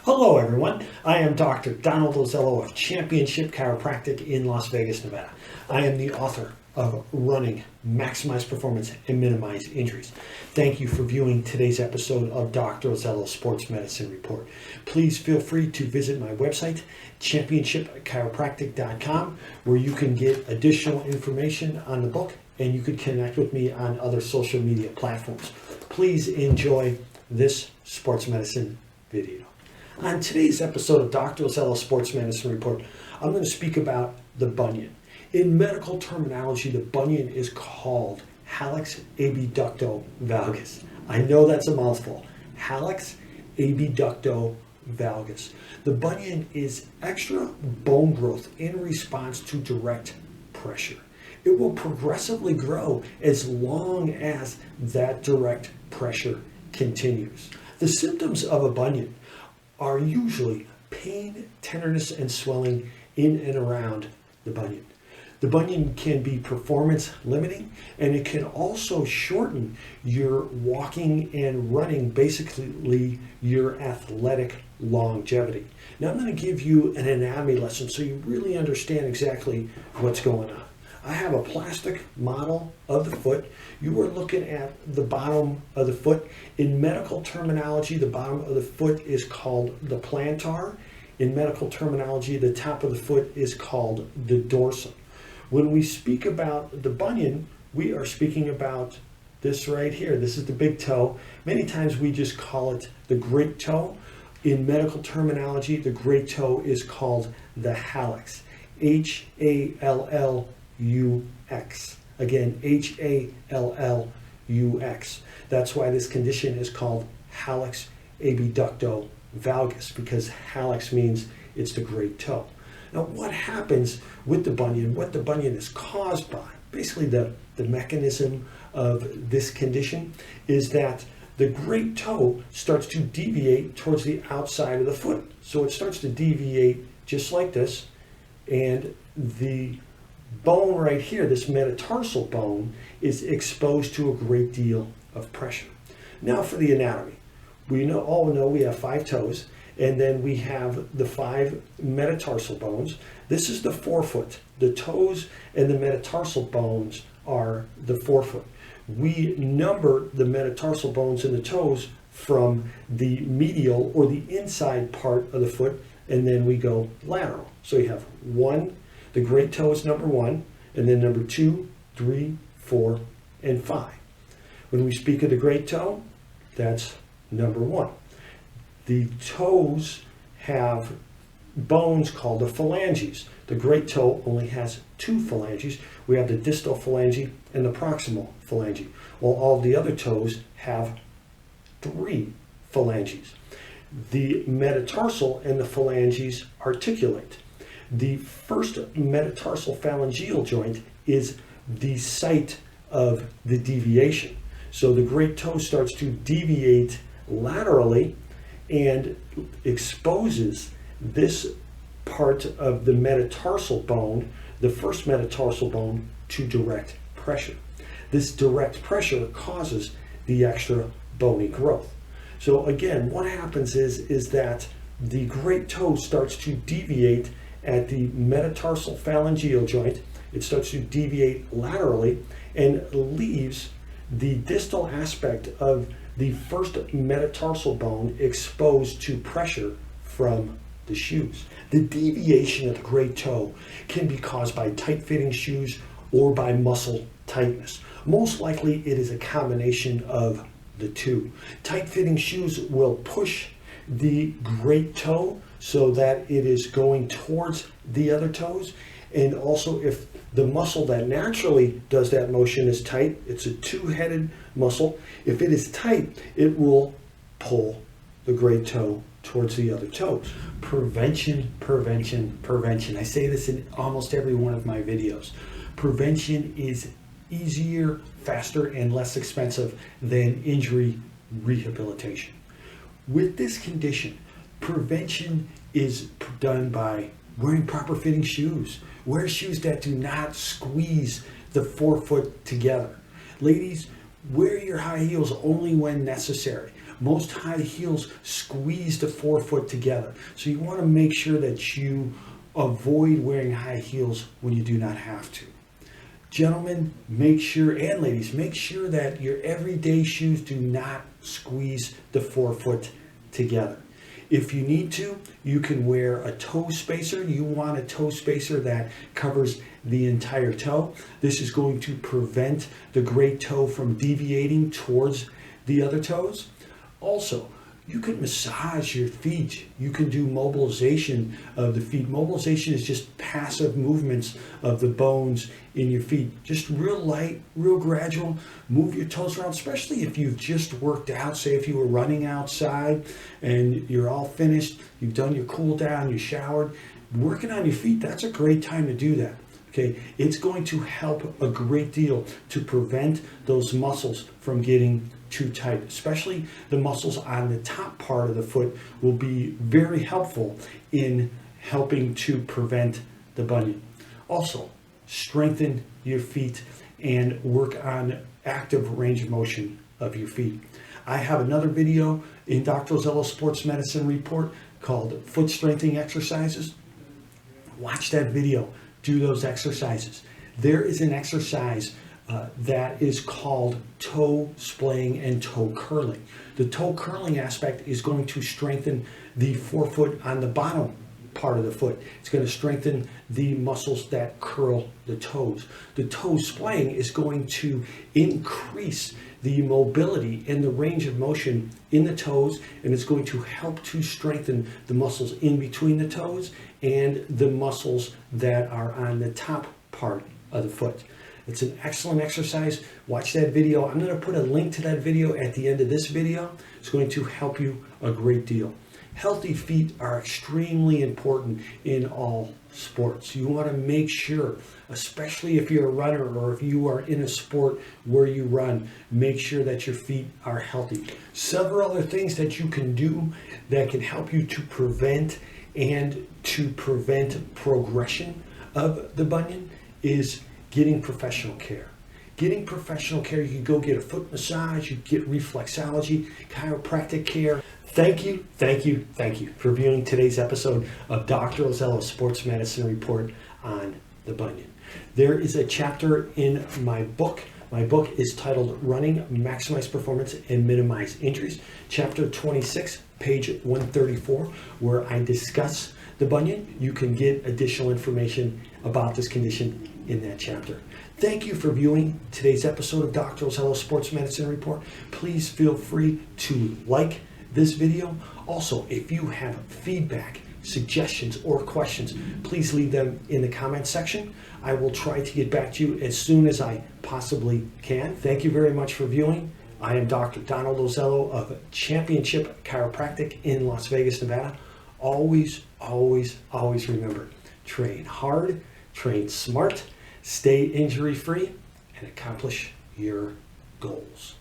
Hello everyone, I am Dr. Donald Ozello of Championship Chiropractic in Las Vegas, Nevada. I am the author of Running, Maximize Performance, and Minimize Injuries. Thank you for viewing today's episode of Dr. Ozello's Sports Medicine Report. Please feel free to visit my website, championshipchiropractic.com, where you can get additional information on the book and you can connect with me on other social media platforms. Please enjoy this sports medicine video. On today's episode of Dr. Ozello's Sports Medicine Report, I'm going to speak about the bunion. In medical terminology, the bunion is called Hallux Abducto Valgus. I know that's a mouthful. Hallux Abducto Valgus. The bunion is extra bone growth in response to direct pressure. It will progressively grow as long as that direct pressure continues. The symptoms of a bunion are usually pain, tenderness, and swelling in and around the bunion. The bunion can be performance limiting, and it can also shorten your walking and running, basically your athletic longevity. Now I'm going to give you an anatomy lesson so you really understand exactly what's going on. I have a plastic model of the foot. You are looking at the bottom of the foot. In medical terminology, the bottom of the foot is called the plantar. In medical terminology, the top of the foot is called the dorsum. When we speak about the bunion, we are speaking about this right here. This is the big toe. Many times we just call it the great toe. In medical terminology, the great toe is called the hallux. Hallux. Again, Hallux. That's why this condition is called Hallux Abducto Valgus, because hallux means it's the great toe. Now, what happens with the bunion, what the bunion is caused by, basically the mechanism of this condition is that the great toe starts to deviate towards the outside of the foot. So it starts to deviate just like this, and the bone right here, this metatarsal bone, is exposed to a great deal of pressure. Now for the anatomy. We all know we have 5 toes, and then we have the 5 metatarsal bones. This is the forefoot. The toes and the metatarsal bones are the forefoot. We number the metatarsal bones in the toes from the medial or the inside part of the foot, and then we go lateral. So you have 1, the great toe is number 1, and then number 2, 3, 4, and 5. When we speak of the great toe, that's number 1. The toes have bones called the phalanges. The great toe only has 2 phalanges. We have the distal phalange and the proximal phalange, while all the other toes have 3 phalanges. The metatarsal and the phalanges articulate. The first metatarsophalangeal joint is the site of the deviation. So the great toe starts to deviate laterally and exposes this part of the metatarsal bone, the first metatarsal bone, to direct pressure. This direct pressure causes the extra bony growth. So again, what happens is that the great toe starts to deviate at the metatarsophalangeal joint. It starts to deviate laterally and leaves the distal aspect of the first metatarsal bone exposed to pressure from the shoes. The deviation of the great toe can be caused by tight-fitting shoes or by muscle tightness. Most likely it is a combination of the two. Tight-fitting shoes will push the great toe so that it is going towards the other toes, and also if the muscle that naturally does that motion is tight, it's a 2-headed muscle. If it is tight, it will pull the great toe towards the other toes. Prevention, prevention, prevention. I say this in almost every one of my videos. Prevention is easier, faster, and less expensive than injury rehabilitation. With this condition, prevention is done by wearing proper fitting shoes. Wear shoes that do not squeeze the forefoot together. Ladies, wear your high heels only when necessary. Most high heels squeeze the forefoot together. So you want to make sure that you avoid wearing high heels when you do not have to. Gentlemen, make sure, and ladies, make sure that your everyday shoes do not squeeze the forefoot together. If you need to, you can wear a toe spacer. You want a toe spacer that covers the entire toe. This is going to prevent the great toe from deviating towards the other toes. Also, you can massage your feet. You can do mobilization of the feet. Mobilization is just passive movements of the bones in your feet. Just real light, real gradual. Move your toes around, especially if you've just worked out. Say if you were running outside and you're all finished, you've done your cool down, you showered. Working on your feet, that's a great time to do that. Okay, it's going to help a great deal to prevent those muscles from getting too tight, especially the muscles on the top part of the foot will be very helpful in helping to prevent the bunion. Also, strengthen your feet and work on active range of motion of your feet. I have another video in Dr. Ozello Sports Medicine Report called Foot Strengthening Exercises. Watch that video. Do those exercises. There is an exercise that is called toe splaying and toe curling. The toe curling aspect is going to strengthen the forefoot on the bottom part of the foot. It's going to strengthen the muscles that curl the toes. The toe splaying is going to increase the mobility and the range of motion in the toes, and it's going to help to strengthen the muscles in between the toes and the muscles that are on the top part of the foot. It's an excellent exercise. Watch that video. I'm going to put a link to that video at the end of this video. It's going to help you a great deal. Healthy feet are extremely important in all sports. You want to make sure, especially if you're a runner or if you are in a sport where you run, make sure that your feet are healthy. Several other things that you can do that can help you to prevent progression of the bunion is getting professional care. Getting professional care, you can go get a foot massage, you get reflexology, chiropractic care. Thank you for viewing today's episode of Dr. Ozello's Sports Medicine Report on the bunion. There is a chapter in my book. My book is titled Running, Maximize Performance and Minimize Injuries, Chapter 26, page 134, where I discuss the bunion. You can get additional information about this condition in that chapter. Thank you for viewing today's episode of Dr. Ozello's Sports Medicine Report. Please feel free to like this video. Also, if you have feedback, suggestions, or questions, please leave them in the comment section. I will try to get back to you as soon as I possibly can. Thank you very much for viewing. I am Dr. Donald Ozello of Championship Chiropractic in Las Vegas, Nevada. Always remember, train hard, train smart, stay injury-free, and accomplish your goals.